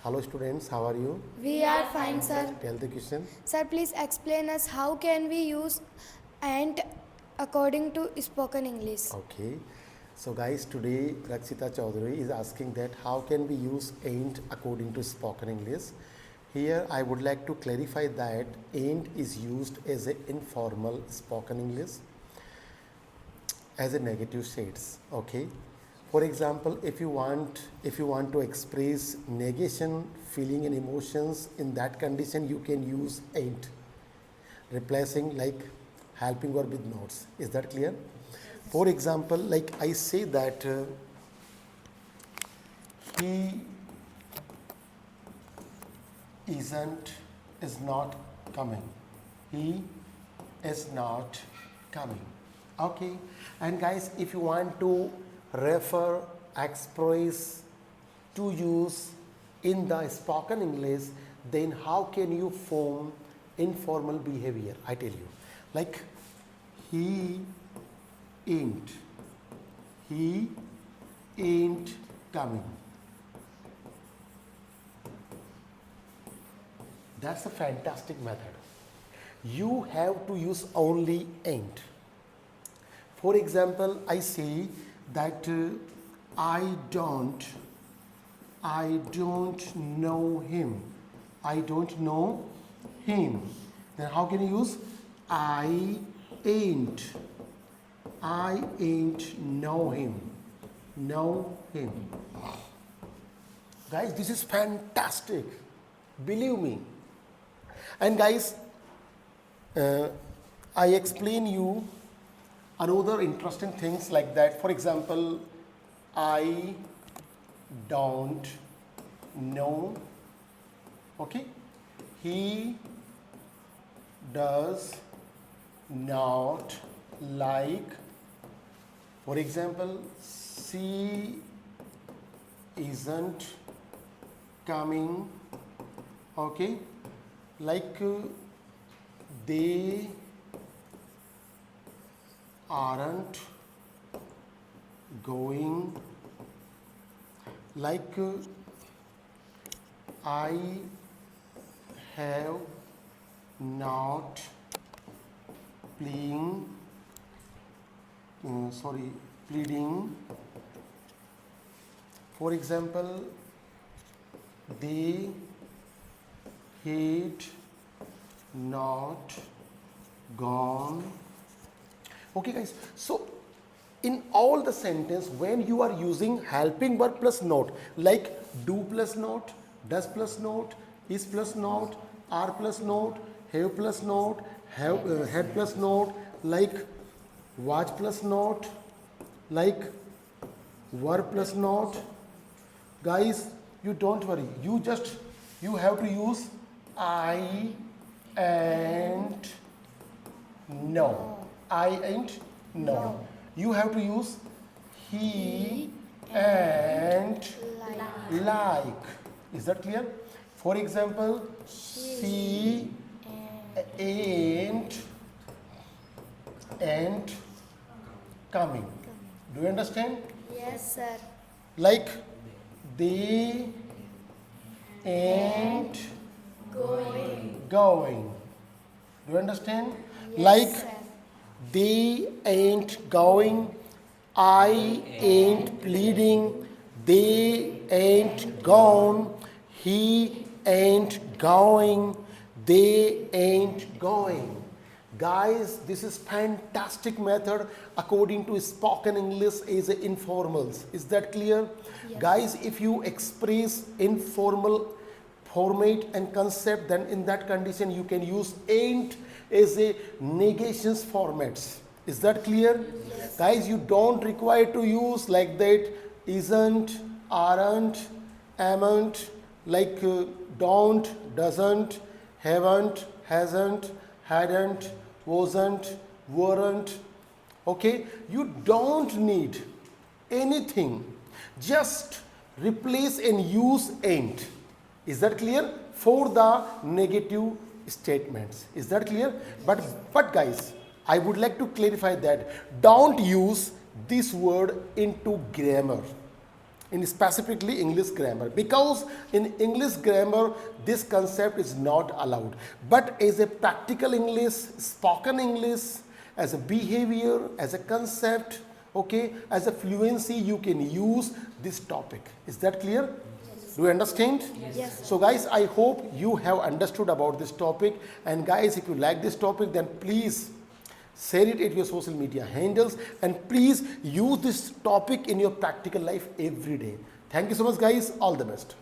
Hello students, how are you? We are fine, sir. Tell the question. Sir, please explain us how can we use and according to spoken English. Okay. So guys, today Rakshita Chaudhary is asking that how can we use ain't according to spoken English. Here I would like to clarify that ain't is used as an informal spoken English as a negative shades. Okay. For example, if you want to express negation, feeling and emotions in that condition, you can use ain't, replacing like helping verb with nots. Is that clear? For example, like I say that he is not coming. He is not coming. Okay. And guys, if you want to refer, express, to use in the spoken English, then how can you form informal behavior? I tell you, like he ain't coming. That's a fantastic method. You have to use only ain't. For example, I say that I don't know him. I don't know him. Then how can you use I ain't know him. Know him. Guys, this is fantastic. Believe me. And guys, I explain you another interesting things like that. For example, I don't know. Okay. He does not like. For example, she isn't coming. Okay. Like they aren't going. Like I have not pleading. For example, they had not gone. Okay guys, so in all the sentence when you are using helping verb plus note, like do plus note, does plus note, is plus note, are plus note, have plus note, had plus note, like was plus note, like verb plus note, guys, you don't worry, you have to use I and no. I ain't no. You have to use he and like. Is that clear? For example, she ain't coming. Do you understand? Yes, sir. Like they ain't going. Do you understand? Yes, like sir. they ain't going, I ain't pleading, they ain't gone, he ain't going, they ain't going. Guys, this is fantastic method according to spoken English is informals. Is that clear? Yes. Guys, if you express informal format and concept, then in that condition you can use ain't as a negations formats. Is that clear? Yes. Guys, you don't require to use like that isn't, aren't, amn't, like don't, doesn't, haven't, hasn't, hadn't, wasn't, weren't. Okay, you don't need anything, just replace and use ain't. Is that clear? For the negative statements. Is that clear? But guys, I would like to clarify that don't use this word into grammar. in specifically English grammar, because in English grammar this concept is not allowed, but as a practical English, spoken English, as a behavior, as a concept, okay, as a fluency, you can use this topic. Is that clear? Do you understand? Yes. So guys, I hope you have understood about this topic, and guys, if you like this topic, then please share it at your social media handles, and please use this topic in your practical life every day. Thank you so much guys, all the best.